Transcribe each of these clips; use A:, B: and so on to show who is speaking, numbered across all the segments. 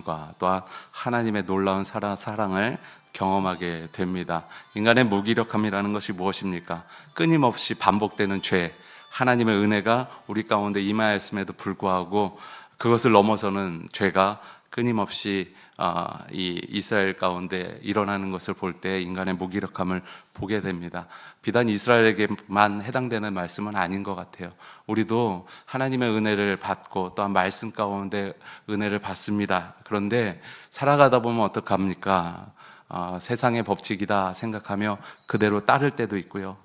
A: 만물과 또한 하나님의 놀라운 사랑을 경험하게 됩니다. 인간의 무기력함이라는 것이 무엇입니까? 끊임없이 반복되는 죄, 하나님의 은혜가 우리 가운데 임하였음에도 불구하고 그것을 넘어서는 죄가 끊임없이 이 이스라엘 가운데 일어나는 것을 볼 때 인간의 무기력함을 보게 됩니다. 비단 이스라엘에게만 해당되는 말씀은 아닌 것 같아요. 우리도 하나님의 은혜를 받고 또한 말씀 가운데 은혜를 받습니다. 그런데 살아가다 보면 어떡합니까? 세상의 법칙이다 생각하며 그대로 따를 때도 있고요.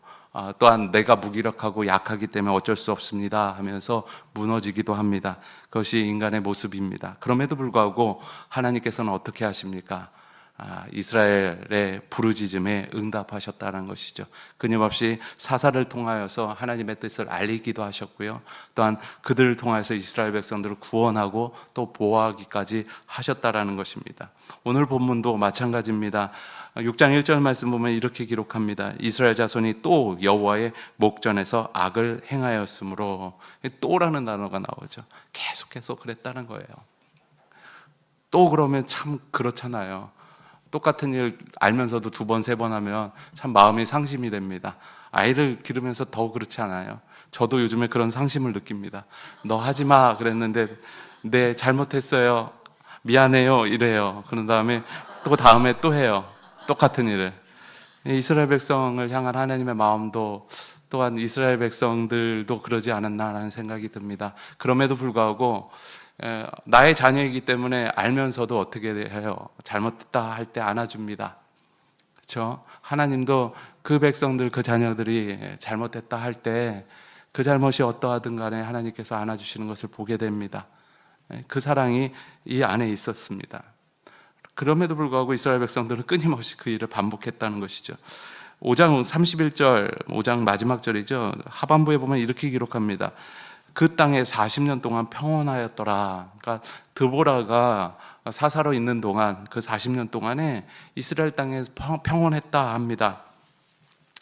A: 또한 내가 무기력하고 약하기 때문에 어쩔 수 없습니다 하면서 무너지기도 합니다. 그것이 인간의 모습입니다. 그럼에도 불구하고 하나님께서는 어떻게 하십니까? 이스라엘의 부르짖음에 응답하셨다는 것이죠. 끊임없이 사사를 통하여서 하나님의 뜻을 알리기도 하셨고요. 또한 그들을 통하여서 이스라엘 백성들을 구원하고 또 보호하기까지 하셨다라는 것입니다. 오늘 본문도 마찬가지입니다. 6장 1절 말씀 보면 이렇게 기록합니다. 이스라엘 자손이 또 여호와의 목전에서 악을 행하였으므로, 또라는 단어가 나오죠. 계속해서 그랬다는 거예요. 또 그러면 참 그렇잖아요. 똑같은 일 알면서도 두 번, 세 번 하면 참 마음이 상심이 됩니다. 아이를 기르면서 더 그렇지 않아요? 저도 요즘에 그런 상심을 느낍니다. 너 하지 마 그랬는데 네 잘못했어요, 미안해요 이래요. 그런 다음에 또 다음에 또 해요. 똑같은 일을. 이스라엘 백성을 향한 하나님의 마음도 또한 이스라엘 백성들도 그러지 않았나라는 생각이 듭니다. 그럼에도 불구하고 나의 자녀이기 때문에 알면서도 어떻게 해요? 잘못했다 할 때 안아줍니다. 그렇죠? 하나님도 그 백성들, 그 자녀들이 잘못했다 할 때 그 잘못이 어떠하든 간에 하나님께서 안아주시는 것을 보게 됩니다. 그 사랑이 이 안에 있었습니다. 그럼에도 불구하고 이스라엘 백성들은 끊임없이 그 일을 반복했다는 것이죠. 5장 31절, 5장 마지막 절이죠. 하반부에 보면 이렇게 기록합니다. 그 땅에 40년 동안 평온하였더라. 그러니까 드보라가 사사로 있는 동안, 그 40년 동안에 이스라엘 땅에 평온했다 합니다.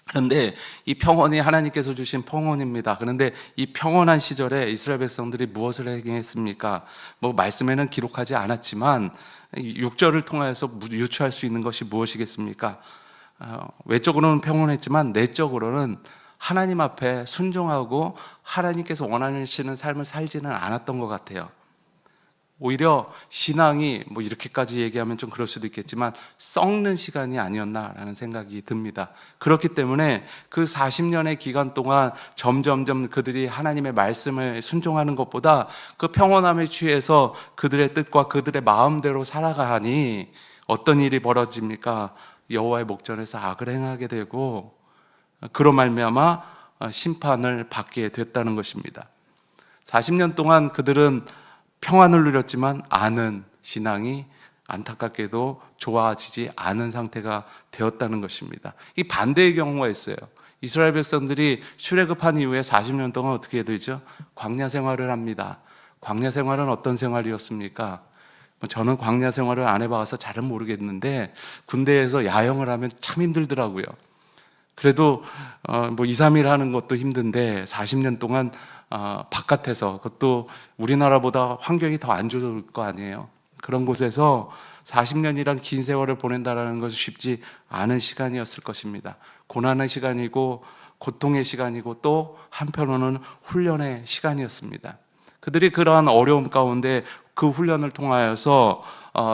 A: 그런데 이 평온이 하나님께서 주신 평온입니다. 그런데 이 평온한 시절에 이스라엘 백성들이 무엇을 행했습니까? 말씀에는 기록하지 않았지만 6절을 통해서 유추할 수 있는 것이 무엇이겠습니까? 외적으로는 평온했지만 내적으로는 하나님 앞에 순종하고 하나님께서 원하시는 삶을 살지는 않았던 것 같아요. 오히려 신앙이 이렇게까지 얘기하면 좀 그럴 수도 있겠지만 썩는 시간이 아니었나라는 생각이 듭니다. 그렇기 때문에 그 40년의 기간 동안 점점점 그들이 하나님의 말씀을 순종하는 것보다 그 평온함에 취해서 그들의 뜻과 그들의 마음대로 살아가니 어떤 일이 벌어집니까? 여호와의 목전에서 악을 행하게 되고 그로 말미암아 심판을 받게 됐다는 것입니다. 40년 동안 그들은 평안을 누렸지만 아는 신앙이 안타깝게도 좋아지지 않은 상태가 되었다는 것입니다. 이 반대의 경우가 있어요. 이스라엘 백성들이 출애굽한 이후에 40년 동안 어떻게 되죠? 광야 생활을 합니다. 광야 생활은 어떤 생활이었습니까? 저는 광야 생활을 안 해봐서 잘은 모르겠는데 군대에서 야영을 하면 참 힘들더라고요. 그래도 2, 3일 하는 것도 힘든데 40년 동안 바깥에서, 그것도 우리나라보다 환경이 더 안 좋을 거 아니에요. 그런 곳에서 40년이란 긴 세월을 보낸다는 것은 쉽지 않은 시간이었을 것입니다. 고난의 시간이고 고통의 시간이고 또 한편으로는 훈련의 시간이었습니다. 그들이 그러한 어려움 가운데 그 훈련을 통하여서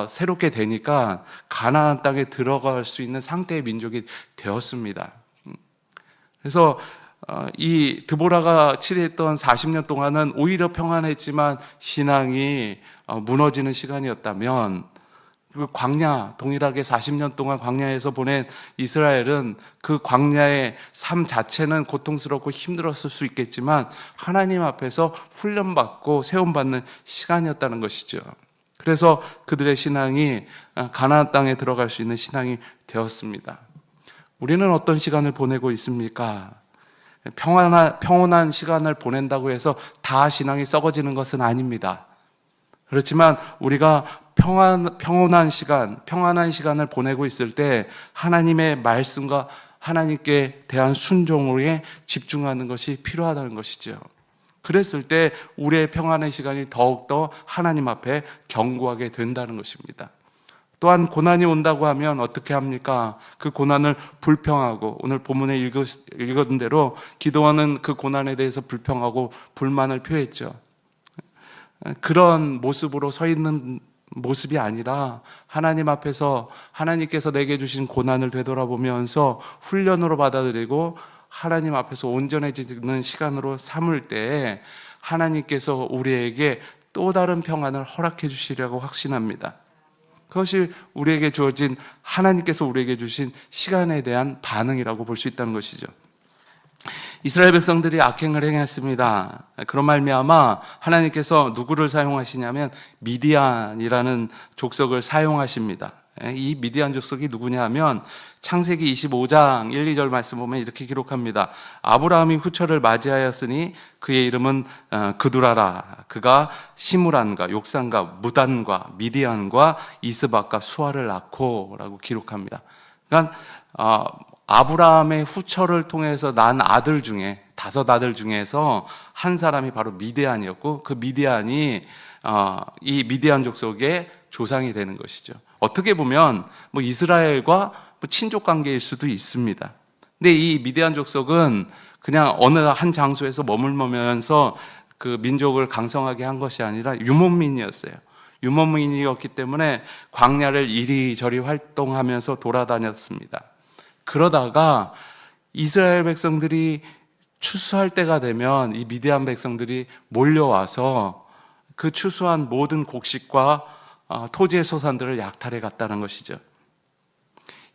A: 새롭게 되니까 가나안 땅에 들어갈 수 있는 상태의 민족이 되었습니다. 그래서 이 드보라가 치리했던 40년 동안은 오히려 평안했지만 신앙이 무너지는 시간이었다면, 그 광야, 동일하게 40년 동안 광야에서 보낸 이스라엘은 그 광야의 삶 자체는 고통스럽고 힘들었을 수 있겠지만 하나님 앞에서 훈련받고 세움받는 시간이었다는 것이죠. 그래서 그들의 신앙이 가나안 땅에 들어갈 수 있는 신앙이 되었습니다. 우리는 어떤 시간을 보내고 있습니까? 평온한 시간을 보낸다고 해서 다 신앙이 썩어지는 것은 아닙니다. 그렇지만 우리가 평온한 시간을 보내고 있을 때 하나님의 말씀과 하나님께 대한 순종에 집중하는 것이 필요하다는 것이죠. 그랬을 때 우리의 평안의 시간이 더욱더 하나님 앞에 견고하게 된다는 것입니다. 또한 고난이 온다고 하면 어떻게 합니까? 그 고난을 불평하고, 오늘 본문에 읽은 대로 기도하는 그 고난에 대해서 불평하고 불만을 표했죠. 그런 모습으로 서 있는 모습이 아니라 하나님 앞에서 하나님께서 내게 주신 고난을 되돌아보면서 훈련으로 받아들이고 하나님 앞에서 온전해지는 시간으로 삼을 때 하나님께서 우리에게 또 다른 평안을 허락해 주시려고 확신합니다. 그것이 우리에게 주어진, 하나님께서 우리에게 주신 시간에 대한 반응이라고 볼 수 있다는 것이죠. 이스라엘 백성들이 악행을 행했습니다. 그런 말미암아 하나님께서 누구를 사용하시냐면 미디안이라는 족속을 사용하십니다. 이 미디안 족속이 누구냐 하면 창세기 25장 1, 2절 말씀 보면 이렇게 기록합니다. 아브라함이 후처를 맞이하였으니 그의 이름은 그두라라. 그가 시므란과 욕산과 무단과 미디안과 이스박과 수아를 낳고 라고 기록합니다. 그러니까 아브라함의 후처를 통해서 난 아들 중에, 5 아들 중에서 한 사람이 바로 미디안이었고, 그 미디안이 이 미디안 족속의 조상이 되는 것이죠. 어떻게 보면 이스라엘과 친족 관계일 수도 있습니다. 근데 이 미디안 족속은 그냥 어느 한 장소에서 머물면서 그 민족을 강성하게 한 것이 아니라 유목민이었어요. 유목민이었기 때문에 광야를 이리저리 활동하면서 돌아다녔습니다. 그러다가 이스라엘 백성들이 추수할 때가 되면 이 미디안 백성들이 몰려와서 그 추수한 모든 곡식과 토지의 소산들을 약탈해 갔다는 것이죠.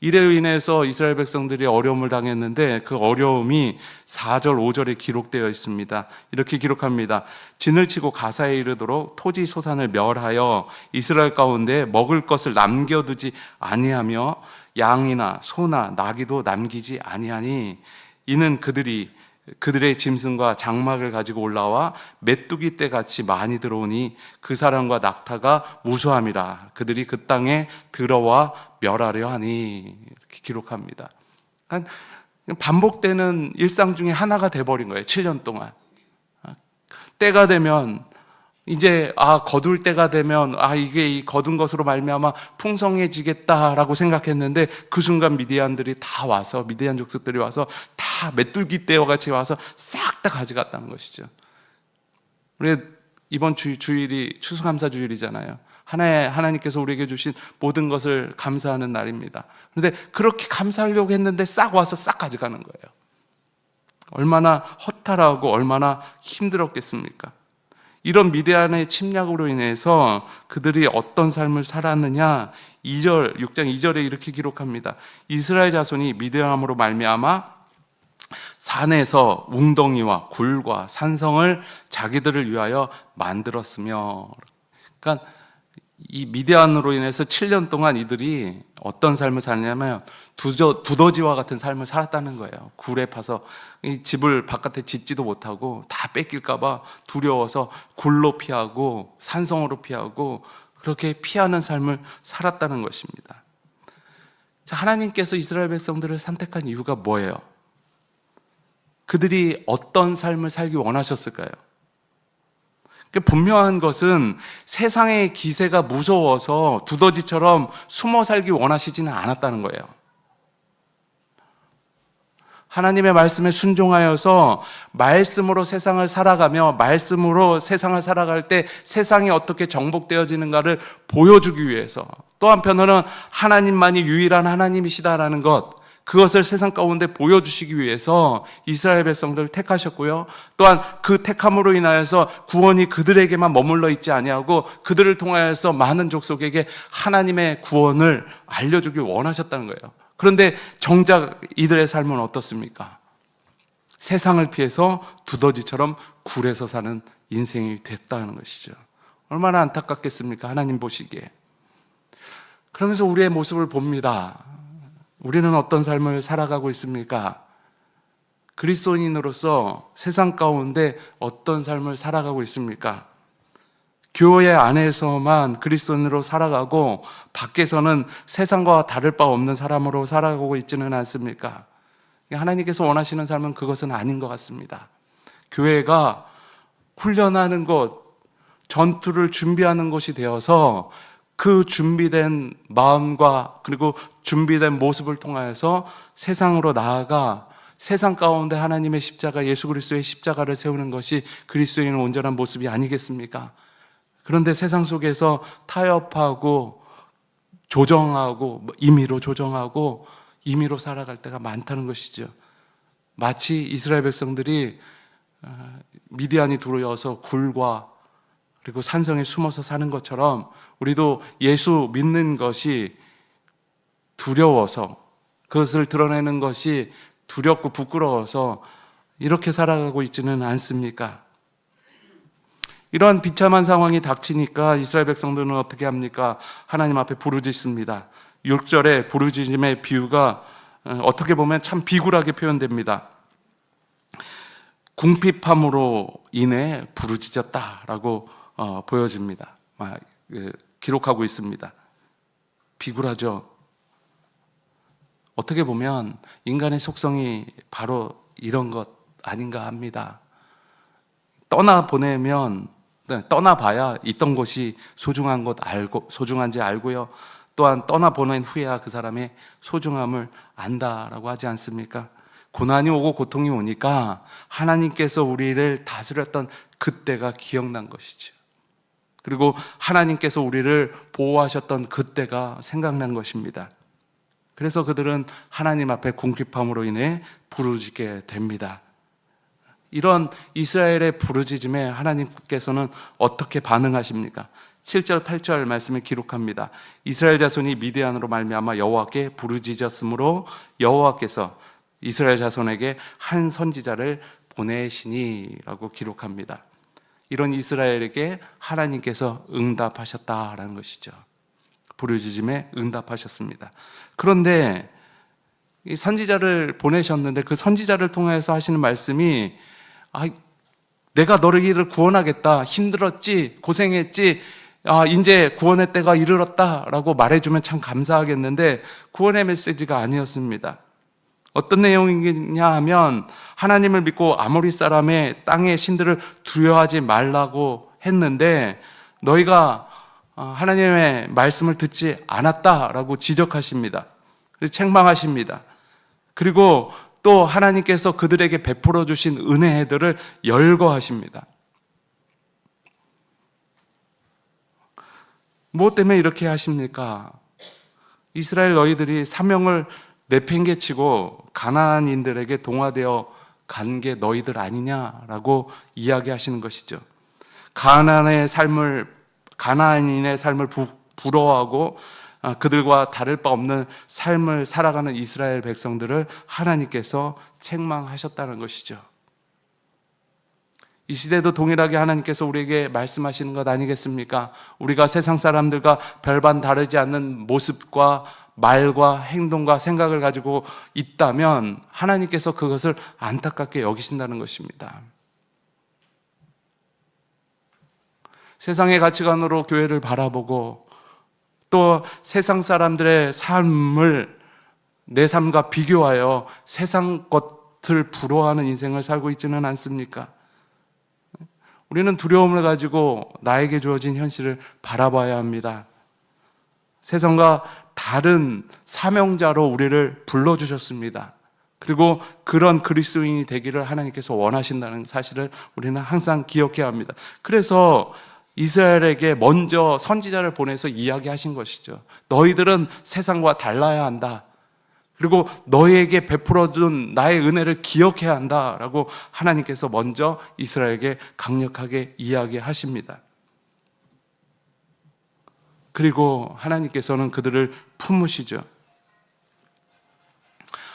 A: 이로 인해서 이스라엘 백성들이 어려움을 당했는데 그 어려움이 4절, 5절에 기록되어 있습니다. 이렇게 기록합니다. 진을 치고 가사에 이르도록 토지 소산을 멸하여 이스라엘 가운데 먹을 것을 남겨두지 아니하며 양이나 소나 나귀도 남기지 아니하니 이는 그들의 짐승과 장막을 가지고 올라와 메뚜기 떼같이 많이 들어오니 그 사람과 낙타가 무수함이라. 그들이 그 땅에 들어와 멸하려 하니. 이렇게 기록합니다. 그러니까 반복되는 일상 중에 하나가 돼버린 거예요. 7년 동안. 때가 되면 이제 거둘 때가 되면 이게 이 거둔 것으로 말미암아 풍성해지겠다라고 생각했는데 그 순간 미디안들이 다 와서, 미디안 족속들이 와서 다 메뚜기 떼와 같이 와서 싹 다 가져갔다는 것이죠. 우리 이번 주일이 추수감사 주일이잖아요. 하나님께서 우리에게 주신 모든 것을 감사하는 날입니다. 그런데 그렇게 감사하려고 했는데 싹 와서 싹 가져가는 거예요. 얼마나 허탈하고 얼마나 힘들었겠습니까? 이런 미디안의 침략으로 인해서 그들이 어떤 삶을 살았느냐, 6장 2절에 이렇게 기록합니다. 이스라엘 자손이 미디안으로 말미암아 산에서 웅덩이와 굴과 산성을 자기들을 위하여 만들었으며. 그러니까 이 미디안으로 인해서 7년 동안 이들이 어떤 삶을 살냐면 두더지와 같은 삶을 살았다는 거예요. 굴에 파서 이 집을 바깥에 짓지도 못하고 다 뺏길까봐 두려워서 굴로 피하고 산성으로 피하고 그렇게 피하는 삶을 살았다는 것입니다. 자, 하나님께서 이스라엘 백성들을 선택한 이유가 뭐예요? 그들이 어떤 삶을 살기 원하셨을까요? 분명한 것은 세상의 기세가 무서워서 두더지처럼 숨어 살기 원하시지는 않았다는 거예요. 하나님의 말씀에 순종하여서 말씀으로 세상을 살아가며 말씀으로 세상을 살아갈 때 세상이 어떻게 정복되어지는가를 보여주기 위해서, 또 한편으로는 하나님만이 유일한 하나님이시다라는 것, 그것을 세상 가운데 보여주시기 위해서 이스라엘 백성들을 택하셨고요. 또한 그 택함으로 인하여서 구원이 그들에게만 머물러 있지 아니하고 그들을 통하여서 많은 족속에게 하나님의 구원을 알려주길 원하셨다는 거예요. 그런데 정작 이들의 삶은 어떻습니까? 세상을 피해서 두더지처럼 굴에서 사는 인생이 됐다는 것이죠. 얼마나 안타깝겠습니까? 하나님 보시기에. 그러면서 우리의 모습을 봅니다. 우리는 어떤 삶을 살아가고 있습니까? 그리스도인으로서 세상 가운데 어떤 삶을 살아가고 있습니까? 교회 안에서만 그리스도인으로 살아가고 밖에서는 세상과 다를 바 없는 사람으로 살아가고 있지는 않습니까? 하나님께서 원하시는 삶은 그것은 아닌 것 같습니다. 교회가 훈련하는 것, 전투를 준비하는 것이 되어서 그 준비된 마음과 그리고 준비된 모습을 통하여서 세상으로 나아가 세상 가운데 하나님의 십자가, 예수 그리스도의 십자가를 세우는 것이 그리스도인의 온전한 모습이 아니겠습니까? 그런데 세상 속에서 타협하고 조정하고 임의로 조정하고 임의로 살아갈 때가 많다는 것이죠. 마치 이스라엘 백성들이 미디안이 들어와서 굴과 그리고 산성에 숨어서 사는 것처럼 우리도 예수 믿는 것이 두려워서, 그것을 드러내는 것이 두렵고 부끄러워서 이렇게 살아가고 있지는 않습니까? 이러한 비참한 상황이 닥치니까 이스라엘 백성들은 어떻게 합니까? 하나님 앞에 부르짖습니다. 6절에 부르짖음의 비유가 어떻게 보면 참 비굴하게 표현됩니다. 궁핍함으로 인해 부르짖었다라고 보여집니다. 기록하고 있습니다. 비굴하죠. 어떻게 보면 인간의 속성이 바로 이런 것 아닌가 합니다. 떠나봐야 있던 곳이 소중한지 알고요. 또한 떠나보낸 후에야 그 사람의 소중함을 안다라고 하지 않습니까? 고난이 오고 고통이 오니까 하나님께서 우리를 다스렸던 그때가 기억난 것이죠. 그리고 하나님께서 우리를 보호하셨던 그때가 생각난 것입니다. 그래서 그들은 하나님 앞에 궁핍함으로 인해 부르짖게 됩니다. 이런 이스라엘의 부르짖음에 하나님께서는 어떻게 반응하십니까? 7절, 8절 말씀에 기록합니다. 이스라엘 자손이 미디안으로 말미암아 여호와께 부르짖었으므로 여호와께서 이스라엘 자손에게 한 선지자를 보내시니라고 기록합니다. 이런 이스라엘에게 하나님께서 응답하셨다라는 것이죠. 부르짖음에 응답하셨습니다. 그런데 이 선지자를 보내셨는데 그 선지자를 통해서 하시는 말씀이 내가 너희를 구원하겠다. 힘들었지, 고생했지, 이제 구원의 때가 이르렀다라고 말해주면 참 감사하겠는데 구원의 메시지가 아니었습니다. 어떤 내용이냐 하면 하나님을 믿고 아모리 사람의 땅의 신들을 두려워하지 말라고 했는데 너희가 하나님의 말씀을 듣지 않았다라고 지적하십니다. 책망하십니다. 그리고 또 하나님께서 그들에게 베풀어 주신 은혜들을 열거하십니다. 무엇 때문에 이렇게 하십니까? 이스라엘 너희들이 사명을 내팽개치고 가나안인들에게 동화되어 간 게 너희들 아니냐라고 이야기하시는 것이죠. 가나안인의 삶을 부러워하고 그들과 다를 바 없는 삶을 살아가는 이스라엘 백성들을 하나님께서 책망하셨다는 것이죠. 이 시대도 동일하게 하나님께서 우리에게 말씀하시는 것 아니겠습니까? 우리가 세상 사람들과 별반 다르지 않는 모습과 말과 행동과 생각을 가지고 있다면 하나님께서 그것을 안타깝게 여기신다는 것입니다. 세상의 가치관으로 교회를 바라보고 또 세상 사람들의 삶을 내 삶과 비교하여 세상 것을 부러워하는 인생을 살고 있지는 않습니까? 우리는 두려움을 가지고 나에게 주어진 현실을 바라봐야 합니다. 세상과 다른 사명자로 우리를 불러주셨습니다. 그리고 그런 그리스도인이 되기를 하나님께서 원하신다는 사실을 우리는 항상 기억해야 합니다. 그래서 이스라엘에게 먼저 선지자를 보내서 이야기하신 것이죠. 너희들은 세상과 달라야 한다. 그리고 너희에게 베풀어준 나의 은혜를 기억해야 한다라고 하나님께서 먼저 이스라엘에게 강력하게 이야기하십니다. 그리고 하나님께서는 그들을 품으시죠.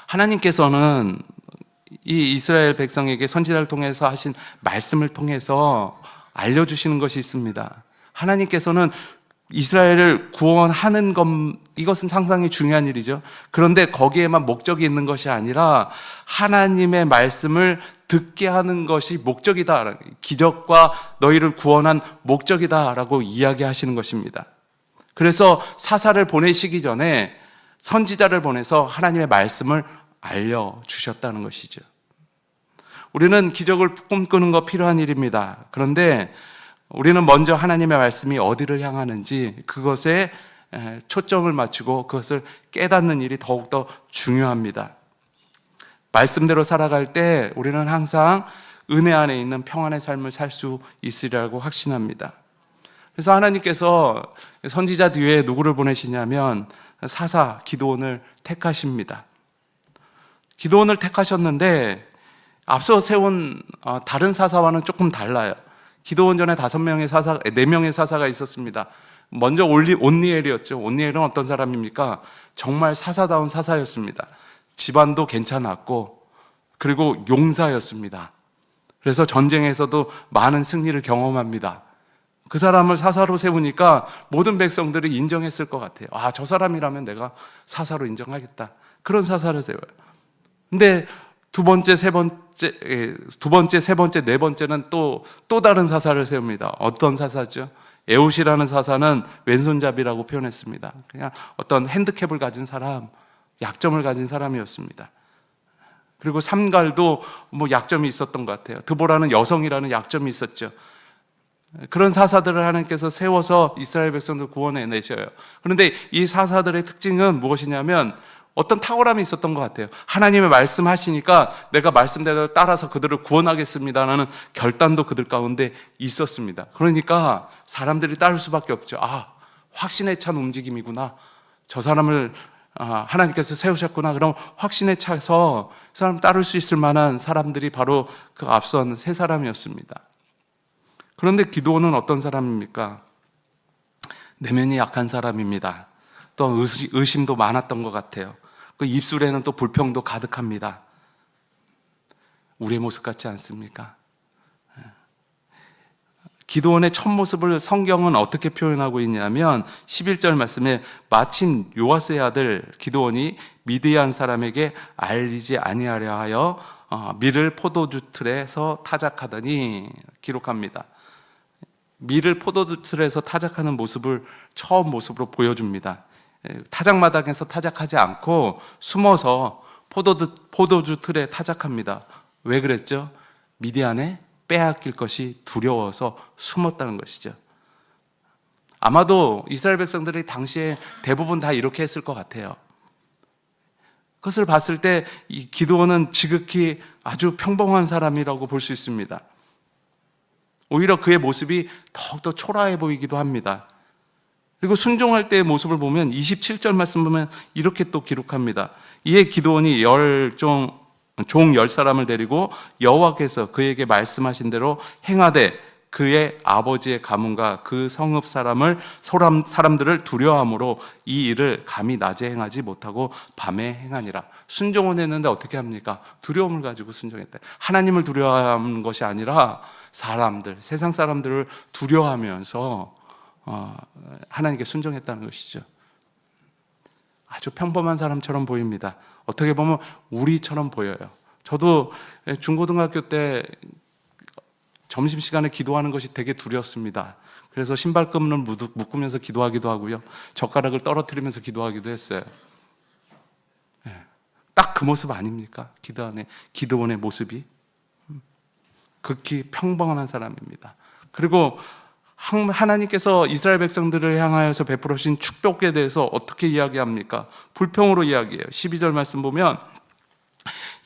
A: 하나님께서는 이 이스라엘 백성에게 선지자를 통해서 하신 말씀을 통해서 알려주시는 것이 있습니다. 하나님께서는 이스라엘을 구원하는 것, 이것은 상당히 중요한 일이죠. 그런데 거기에만 목적이 있는 것이 아니라 하나님의 말씀을 듣게 하는 것이 목적이다. 기적과 너희를 구원한 목적이다라고 이야기하시는 것입니다. 그래서 사사를 보내시기 전에 선지자를 보내서 하나님의 말씀을 알려주셨다는 것이죠. 우리는 기적을 꿈꾸는 거 필요한 일입니다. 그런데 우리는 먼저 하나님의 말씀이 어디를 향하는지 그것에 초점을 맞추고 그것을 깨닫는 일이 더욱더 중요합니다. 말씀대로 살아갈 때 우리는 항상 은혜 안에 있는 평안의 삶을 살 수 있으리라고 확신합니다. 그래서 하나님께서 선지자 뒤에 누구를 보내시냐면 사사 기드온을 택하십니다. 기드온을 택하셨는데 앞서 세운 다른 사사와는 조금 달라요. 기드온 전에 4명의 사사가 있었습니다. 먼저 온니엘이었죠. 온니엘은 어떤 사람입니까? 정말 사사다운 사사였습니다. 집안도 괜찮았고 그리고 용사였습니다. 그래서 전쟁에서도 많은 승리를 경험합니다. 그 사람을 사사로 세우니까 모든 백성들이 인정했을 것 같아요. 아, 저 사람이라면 내가 사사로 인정하겠다. 그런 사사를 세워요. 근데 두 번째, 세 번째, 네 번째는 또 다른 사사를 세웁니다. 어떤 사사죠? 에웃이라는 사사는 왼손잡이라고 표현했습니다. 그냥 어떤 핸디캡을 가진 사람, 약점을 가진 사람이었습니다. 그리고 삼갈도 약점이 있었던 것 같아요. 드보라는 여성이라는 약점이 있었죠. 그런 사사들을 하나님께서 세워서 이스라엘 백성들 구원해 내셔요. 그런데 이 사사들의 특징은 무엇이냐면 어떤 탁월함이 있었던 것 같아요. 하나님의 말씀하시니까 내가 말씀대로 따라서 그들을 구원하겠습니다라는 결단도 그들 가운데 있었습니다. 그러니까 사람들이 따를 수밖에 없죠. 아, 확신에 찬 움직임이구나. 저 사람을 하나님께서 세우셨구나. 그럼 확신에 차서 그 사람 따를 수 있을 만한 사람들이 바로 그 앞선 세 사람이었습니다. 그런데 기드온은 어떤 사람입니까? 내면이 약한 사람입니다. 또 의심도 많았던 것 같아요. 그 입술에는 또 불평도 가득합니다. 우리의 모습 같지 않습니까? 기드온의 첫 모습을 성경은 어떻게 표현하고 있냐면 11절 말씀에 마침 요아스의 아들 기드온이 미디안 사람에게 알리지 아니하려 하여 밀을 포도주 틀에서 타작하더니 기록합니다. 밀을 포도주 틀에서 타작하는 모습을 처음 모습으로 보여줍니다. 타작마당에서 타작하지 않고 숨어서 포도주 틀에 타작합니다. 왜 그랬죠? 미디안에 빼앗길 것이 두려워서 숨었다는 것이죠. 아마도 이스라엘 백성들이 당시에 대부분 다 이렇게 했을 것 같아요. 그것을 봤을 때 이 기드온은 지극히 아주 평범한 사람이라고 볼 수 있습니다. 오히려 그의 모습이 더욱더 초라해 보이기도 합니다. 그리고 순종할 때의 모습을 보면 27절 말씀 보면 이렇게 또 기록합니다. 이에 기드온이 종 10사람을 데리고 여호와께서 그에게 말씀하신 대로 행하되 그의 아버지의 가문과 그 성읍 사람들을 두려워함으로 이 일을 감히 낮에 행하지 못하고 밤에 행하니라. 순종은 했는데 어떻게 합니까? 두려움을 가지고 순종했다. 하나님을 두려워하는 것이 아니라 세상 사람들을 두려워하면서 하나님께 순종했다는 것이죠. 아주 평범한 사람처럼 보입니다. 어떻게 보면 우리처럼 보여요. 저도 중고등학교 때 점심시간에 기도하는 것이 되게 두렵습니다. 그래서 신발끈을 묶으면서 기도하기도 하고요. 젓가락을 떨어뜨리면서 기도하기도 했어요. 딱 그 모습 아닙니까? 기드온의 모습이 극히 평범한 사람입니다. 그리고 하나님께서 이스라엘 백성들을 향하여서 베풀으신 축복에 대해서 어떻게 이야기합니까? 불평으로 이야기해요. 12절 말씀 보면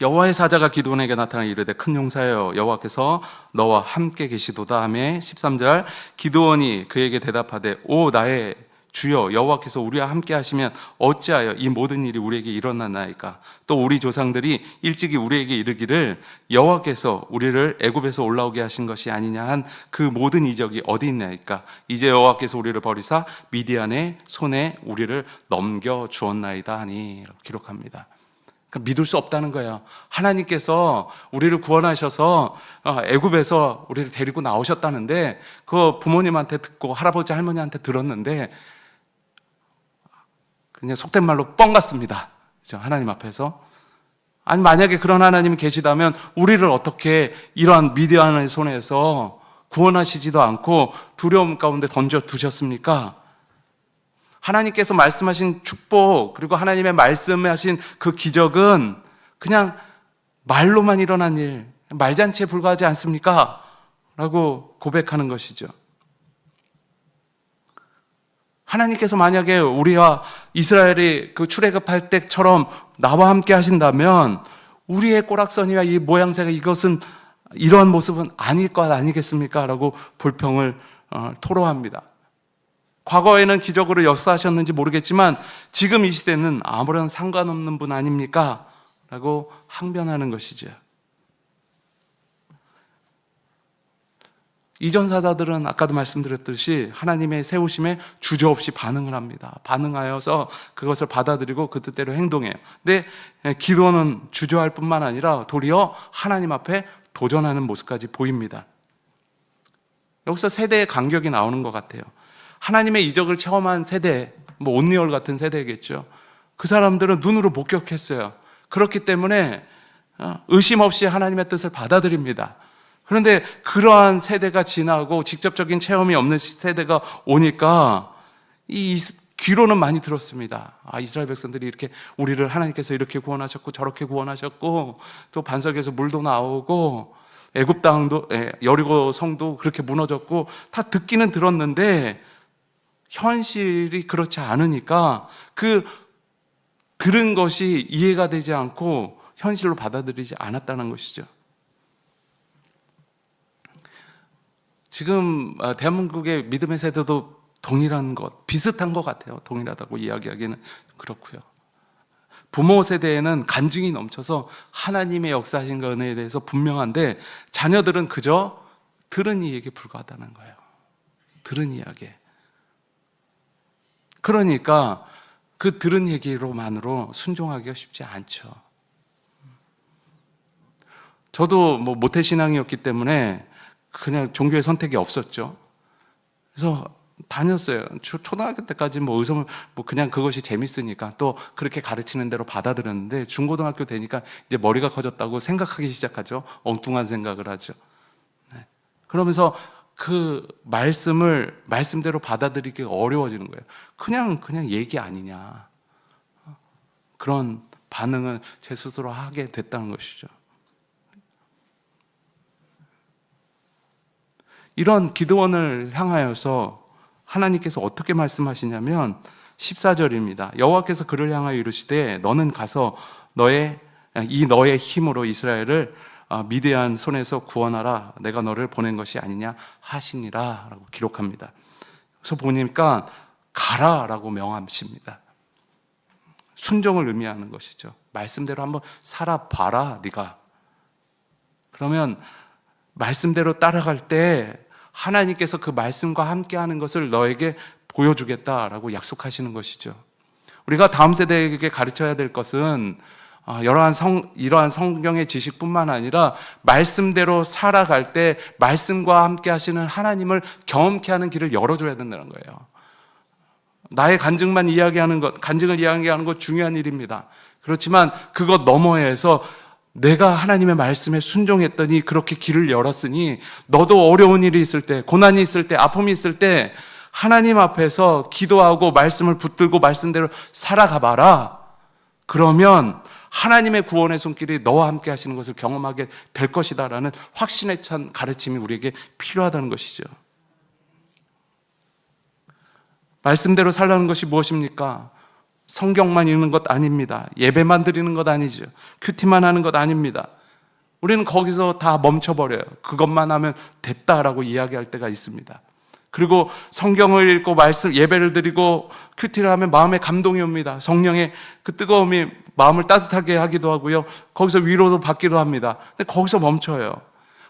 A: 여호와의 사자가 기드온에게 나타나 이르되 큰 용사여 여호와께서 너와 함께 계시도다 하매 13절 기드온이 그에게 대답하되 오 나의 주여 여호와께서 우리와 함께 하시면 어찌하여 이 모든 일이 우리에게 일어났나이까? 또 우리 조상들이 일찍이 우리에게 이르기를 여호와께서 우리를 애굽에서 올라오게 하신 것이 아니냐 한 그 모든 이적이 어디 있나이까? 이제 여호와께서 우리를 버리사 미디안의 손에 우리를 넘겨 주었나이다 하니 기록합니다. 그러니까 믿을 수 없다는 거예요. 하나님께서 우리를 구원하셔서 애굽에서 우리를 데리고 나오셨다는데 그 부모님한테 듣고 할아버지 할머니한테 들었는데 그냥 속된 말로 뻥 같습니다. 하나님 앞에서. 아니 만약에 그런 하나님이 계시다면 우리를 어떻게 이러한 미디안의 손에서 구원하시지도 않고 두려움 가운데 던져 두셨습니까? 하나님께서 말씀하신 축복 그리고 하나님의 말씀하신 그 기적은 그냥 말로만 일어난 일, 말잔치에 불과하지 않습니까? 라고 고백하는 것이죠. 하나님께서 만약에 우리와 이스라엘이 그 출애굽할 때처럼 나와 함께 하신다면 우리의 꼬락서니와 이 모양새가 이것은 이러한 모습은 아닐 것 아니겠습니까? 라고 불평을 토로합니다. 과거에는 기적으로 역사하셨는지 모르겠지만 지금 이 시대는 아무런 상관없는 분 아닙니까? 라고 항변하는 것이죠. 이전 사자들은 아까도 말씀드렸듯이 하나님의 세우심에 주저없이 반응을 합니다. 반응하여서 그것을 받아들이고 그 뜻대로 행동해요. 근데 기도는 주저할 뿐만 아니라 도리어 하나님 앞에 도전하는 모습까지 보입니다. 여기서 세대의 간격이 나오는 것 같아요. 하나님의 이적을 체험한 세대, 온리얼 같은 세대겠죠. 그 사람들은 눈으로 목격했어요. 그렇기 때문에 의심 없이 하나님의 뜻을 받아들입니다. 그런데 그러한 세대가 지나고 직접적인 체험이 없는 세대가 오니까 이 귀로는 많이 들었습니다. 이스라엘 백성들이 이렇게 우리를 하나님께서 이렇게 구원하셨고 저렇게 구원하셨고 또 반석에서 물도 나오고 애굽 땅도 여리고 성도 그렇게 무너졌고 다 듣기는 들었는데 현실이 그렇지 않으니까 그 들은 것이 이해가 되지 않고 현실로 받아들이지 않았다는 것이죠. 지금 대한민국의 믿음의 세대도 동일한 것, 비슷한 것 같아요. 동일하다고 이야기하기는 그렇고요. 부모 세대에는 간증이 넘쳐서 하나님의 역사하신 것에 대해서 분명한데 자녀들은 그저 들은 이야기에 불과하다는 거예요. 들은 이야기. 그러니까 그 들은 얘기로만으로 순종하기가 쉽지 않죠. 저도 모태신앙이었기 때문에 그냥 종교의 선택이 없었죠. 그래서 다녔어요. 초등학교 때까지 의성을 그냥 그것이 재밌으니까 또 그렇게 가르치는 대로 받아들였는데 중고등학교 되니까 이제 머리가 커졌다고 생각하기 시작하죠. 엉뚱한 생각을 하죠. 그러면서 그 말씀을 말씀대로 받아들이기가 어려워지는 거예요. 그냥 얘기 아니냐. 그런 반응을 제 스스로 하게 됐다는 것이죠. 이런 기드온을 향하여서 하나님께서 어떻게 말씀하시냐면 14절입니다. 여호와께서 그를 향하여 이르시되 너는 가서 너의 힘으로 이스라엘을 미디안 손에서 구원하라. 내가 너를 보낸 것이 아니냐 하시니라 라고 기록합니다. 그래서 보니까 가라라고 명하십니다. 순종을 의미하는 것이죠. 말씀대로 한번 살아봐라 네가. 그러면 말씀대로 따라갈 때 하나님께서 그 말씀과 함께하는 것을 너에게 보여주겠다라고 약속하시는 것이죠. 우리가 다음 세대에게 가르쳐야 될 것은 이러한 성경의 지식뿐만 아니라 말씀대로 살아갈 때 말씀과 함께 하시는 하나님을 경험케 하는 길을 열어줘야 된다는 거예요. 나의 간증을 이야기하는 것 중요한 일입니다. 그렇지만 그것 너머에서 내가 하나님의 말씀에 순종했더니 그렇게 길을 열었으니 너도 어려운 일이 있을 때, 고난이 있을 때, 아픔이 있을 때 하나님 앞에서 기도하고 말씀을 붙들고 말씀대로 살아가 봐라. 그러면 하나님의 구원의 손길이 너와 함께 하시는 것을 경험하게 될 것이다 라는 확신에 찬 가르침이 우리에게 필요하다는 것이죠. 말씀대로 살라는 것이 무엇입니까? 성경만 읽는 것 아닙니다. 예배만 드리는 것 아니죠. 큐티만 하는 것 아닙니다. 우리는 거기서 다 멈춰버려요. 그것만 하면 됐다라고 이야기할 때가 있습니다. 그리고 성경을 읽고 예배를 드리고 큐티를 하면 마음에 감동이 옵니다. 성령의 그 뜨거움이 마음을 따뜻하게 하기도 하고요. 거기서 위로도 받기도 합니다. 근데 거기서 멈춰요.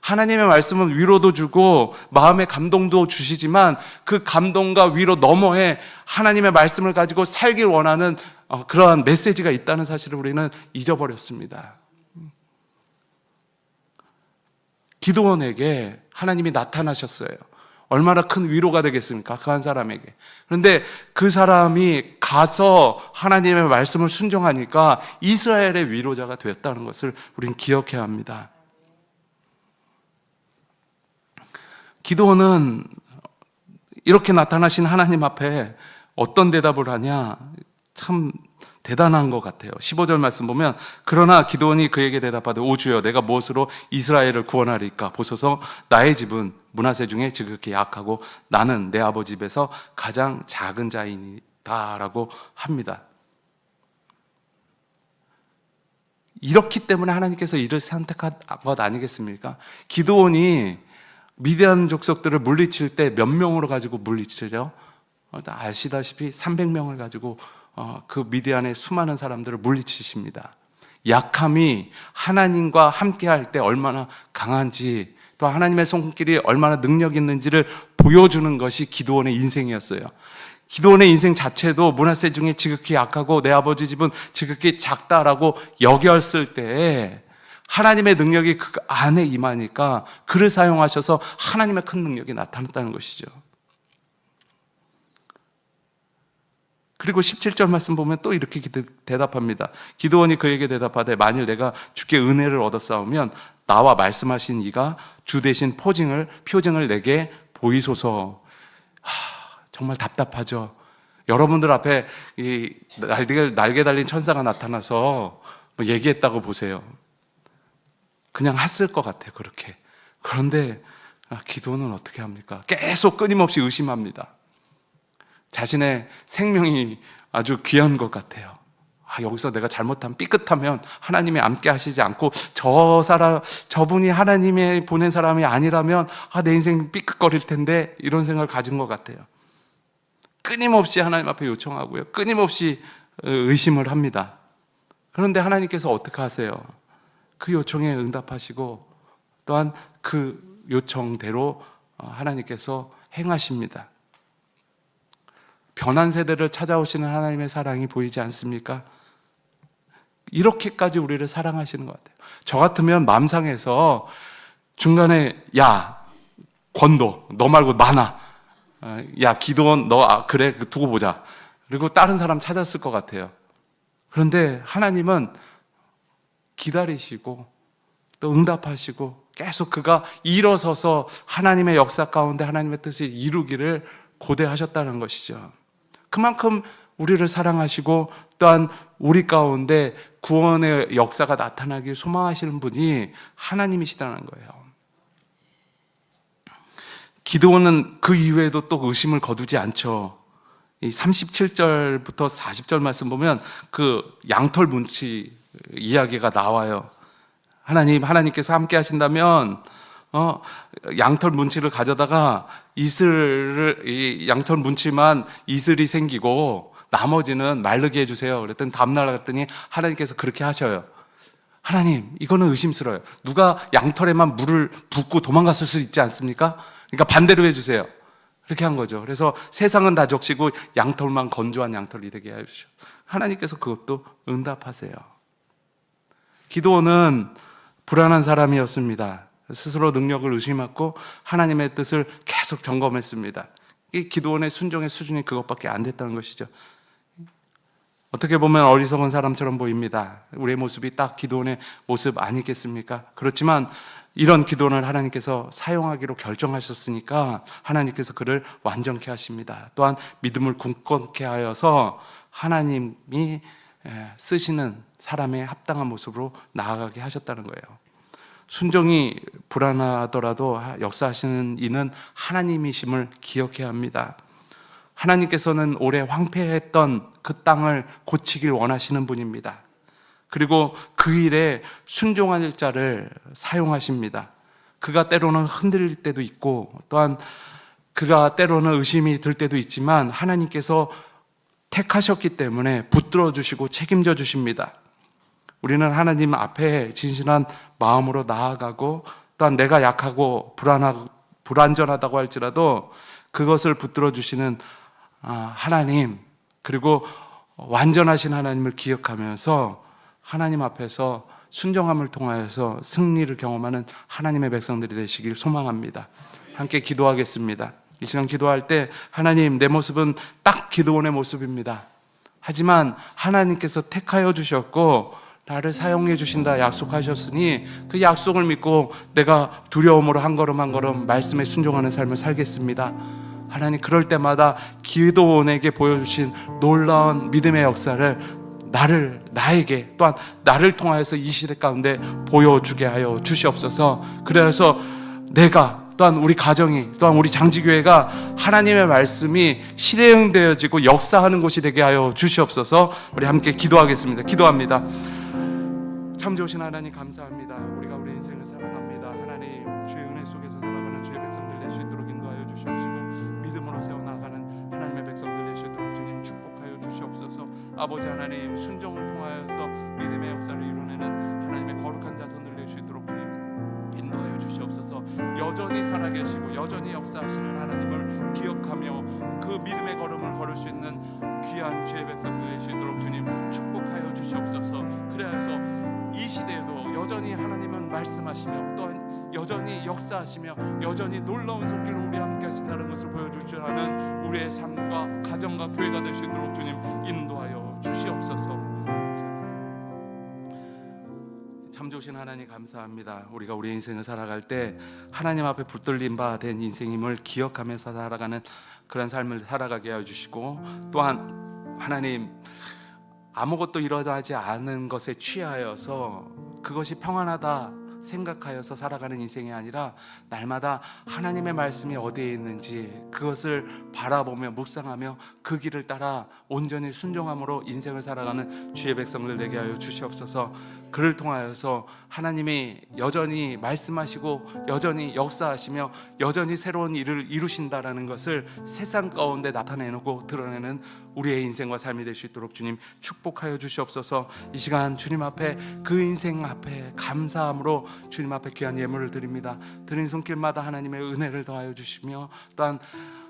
A: 하나님의 말씀은 위로도 주고 마음의 감동도 주시지만 그 감동과 위로 너머에 하나님의 말씀을 가지고 살길 원하는 그러한 메시지가 있다는 사실을 우리는 잊어버렸습니다. 기드온에게 하나님이 나타나셨어요. 얼마나 큰 위로가 되겠습니까? 그 한 사람에게. 그런데 그 사람이 가서 하나님의 말씀을 순종하니까 이스라엘의 위로자가 되었다는 것을 우리는 기억해야 합니다. 기드온은 이렇게 나타나신 하나님 앞에 어떤 대답을 하냐? 참 대단한 것 같아요. 15절 말씀 보면 그러나 기드온이 그에게 대답하되 오 주여 내가 무엇으로 이스라엘을 구원하리까? 보소서 나의 집은 므낫세 중에 지극히 약하고 나는 내 아버지 집에서 가장 작은 자이니이다 라고 합니다. 이렇기 때문에 하나님께서 이를 선택한 것 아니겠습니까? 기드온이 미디안 족속들을 물리칠 때 몇 명으로 가지고 물리치죠? 아시다시피 300명을 가지고 그 미디안의 수많은 사람들을 물리치십니다. 약함이 하나님과 함께할 때 얼마나 강한지, 또 하나님의 손길이 얼마나 능력 있는지를 보여주는 것이 기드온의 인생이었어요. 기드온의 인생 자체도 므낫세 중에 지극히 약하고 내 아버지 집은 지극히 작다라고 여겼을 때 하나님의 능력이 그 안에 임하니까 그를 사용하셔서 하나님의 큰 능력이 나타났다는 것이죠. 그리고 17절 말씀 보면 또 이렇게 대답합니다. 기드온이 그에게 대답하되 만일 내가 주께 은혜를 얻었사오면 나와 말씀하신 이가 주 대신 표징을 내게 보이소서. 정말 답답하죠. 여러분들 앞에 이 날개 달린 천사가 나타나서 얘기했다고 보세요. 그냥 했을 것 같아요, 그렇게. 그런데 기드온은 어떻게 합니까? 계속 끊임없이 의심합니다. 자신의 생명이 아주 귀한 것 같아요. 여기서 내가 잘못하면, 삐끗하면 하나님이 함께 하시지 않고 저분이 하나님이 보낸 사람이 아니라면 내 인생 삐끗거릴 텐데, 이런 생각을 가진 것 같아요. 끊임없이 하나님 앞에 요청하고요, 끊임없이 의심을 합니다. 그런데 하나님께서 어떻게 하세요? 그 요청에 응답하시고 또한 그 요청대로 하나님께서 행하십니다. 변한 세대를 찾아오시는 하나님의 사랑이 보이지 않습니까? 이렇게까지 우리를 사랑하시는 것 같아요. 저 같으면 맘 상해서 중간에 야 권도 너 말고 많아, 야 기드온 너 그래 두고 보자, 그리고 다른 사람 찾았을 것 같아요. 그런데 하나님은 기다리시고 또 응답하시고 계속 그가 일어서서 하나님의 역사 가운데 하나님의 뜻을 이루기를 고대하셨다는 것이죠. 그만큼 우리를 사랑하시고 또한 우리 가운데 구원의 역사가 나타나길 소망하시는 분이 하나님이시다는 거예요. 기드온은 그 이후에도 또 의심을 거두지 않죠. 이 37절부터 40절 말씀 보면 그 양털 문치 이야기가 나와요. 하나님께서 함께 하신다면 양털 문치를 가져다가 이 양털 문치만 이슬이 생기고 나머지는 마르게 해주세요. 그랬더니 다음날 갔더니 하나님께서 그렇게 하셔요. 하나님, 이거는 의심스러워요. 누가 양털에만 물을 붓고 도망갔을 수 있지 않습니까? 그러니까 반대로 해주세요. 그렇게 한 거죠. 그래서 세상은 다 적시고 양털만 건조한 양털이 되게 해주셔. 하나님께서 그것도 응답하세요. 기드온은 불안한 사람이었습니다. 스스로 능력을 의심하고 하나님의 뜻을 계속 점검했습니다. 이 기드온의 순종의 수준이 그것밖에 안 됐다는 것이죠. 어떻게 보면 어리석은 사람처럼 보입니다. 우리의 모습이 딱 기드온의 모습 아니겠습니까? 그렇지만 이런 기드온을 하나님께서 사용하기로 결정하셨으니까 하나님께서 그를 완전케 하십니다. 또한 믿음을 굳건케 하여서 하나님이 쓰시는 사람의 합당한 모습으로 나아가게 하셨다는 거예요. 순종이 불안하더라도 역사하시는 이는 하나님이심을 기억해야 합니다. 하나님께서는 오래 황폐했던 그 땅을 고치길 원하시는 분입니다. 그리고 그 일에 순종할 자를 사용하십니다. 그가 때로는 흔들릴 때도 있고 또한 그가 때로는 의심이 들 때도 있지만 하나님께서 택하셨기 때문에 붙들어 주시고 책임져 주십니다. 우리는 하나님 앞에 진실한 마음으로 나아가고 또한 내가 약하고 불완전하다고 할지라도 그것을 붙들어 주시는 하나님, 그리고 완전하신 하나님을 기억하면서 하나님 앞에서 순종함을 통하여서 승리를 경험하는 하나님의 백성들이 되시길 소망합니다. 함께 기도하겠습니다. 이 시간 기도할 때 하나님, 내 모습은 딱 기드온의 모습입니다. 하지만 하나님께서 택하여 주셨고 나를 사용해 주신다 약속하셨으니 그 약속을 믿고 내가 두려움으로 한 걸음 한 걸음 말씀에 순종하는 삶을 살겠습니다. 하나님, 그럴 때마다 기드온에게 보여주신 놀라운 믿음의 역사를 나에게 또한 나를 통하여서 이 시대 가운데 보여주게 하여 주시옵소서. 그래서 내가 또한 우리 가정이 또한 우리 장지교회가 하나님의 말씀이 실행되어지고 역사하는 곳이 되게 하여 주시옵소서. 우리 함께 기도하겠습니다. 기도합니다. 참 좋으신 하나님 감사합니다. 우리가 우리 인생을 살아갑니다. 하나님 주의 은혜 속에서 살아가는 주의 백성들 될 수 있도록 인도하여 주시옵시고 믿음으로 세워나가는 하나님의 백성들 될 수 있도록 주님 축복하여 주시옵소서. 아버지 하나님 순종을 통하여서 믿음의 역사를 이루내는 하나님의 거룩한 자손들 될 수 있도록 주님 인도하여 주시옵소서. 여전히 살아계시고 여전히 역사하시는 하나님을 기억하며 그 믿음의 걸음을 걸을 수 있는 귀한 주의 백성들 될 수 있도록 주님 축복하여 주시옵소서. 그래서 이 시대에도 여전히 하나님은 말씀하시며 또한 여전히 역사하시며 여전히 놀라운 손길로 우리 함께 하신다는 것을 보여주시라는 우리의 삶과 가정과 교회가 될 수 있도록 주님 인도하여 주시옵소서. 참 좋으신 하나님 감사합니다. 우리가 우리 인생을 살아갈 때 하나님 앞에 붙들린 바 된 인생임을 기억하면서 살아가는 그런 삶을 살아가게 해주시고 또한 하나님 아무것도 일어나지 않은 것에 취하여서 그것이 평안하다 생각하여서 살아가는 인생이 아니라 날마다 하나님의 말씀이 어디에 있는지 그것을 바라보며 묵상하며 그 길을 따라 온전히 순종함으로 인생을 살아가는 주의 백성들 되게 하여 주시옵소서. 그를 통하여서 하나님이 여전히 말씀하시고 여전히 역사하시며 여전히 새로운 일을 이루신다라는 것을 세상 가운데 나타내고 드러내는 우리의 인생과 삶이 될 수 있도록 주님 축복하여 주시옵소서. 이 시간 주님 앞에 그 인생 앞에 감사함으로 주님 앞에 귀한 예물을 드립니다. 드린 손길마다 하나님의 은혜를 더하여 주시며 또한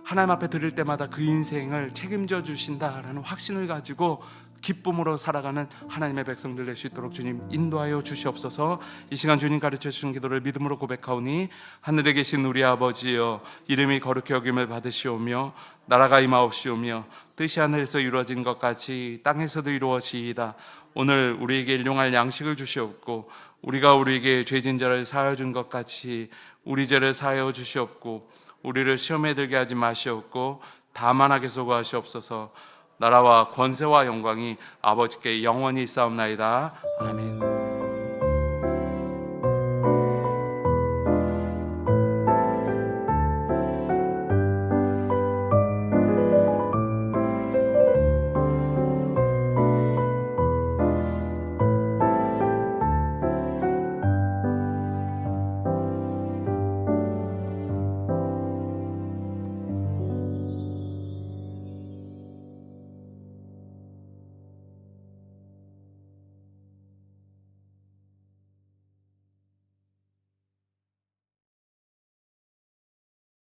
A: 하나님 앞에 드릴 때마다 그 인생을 책임져 주신다라는 확신을 가지고 기쁨으로 살아가는 하나님의 백성들 될 수 있도록 주님 인도하여 주시옵소서. 이 시간 주님 가르쳐 주신 기도를 믿음으로 고백하오니 하늘에 계신 우리 아버지여 이름이 거룩히 여김을 받으시오며 나라가 임하옵시오며 뜻이 하늘에서 이루어진 것 같이 땅에서도 이루어지이다. 오늘 우리에게 일용할 양식을 주시옵고 우리가 우리에게 죄진 자를 사하여 준 것 같이 우리 죄를 사하여 주시옵고 우리를 시험에 들게 하지 마시옵고 다만 하게 소구하시옵소서. 나라와 권세와 영광이 아버지께 영원히 있사옵나이다. 아멘.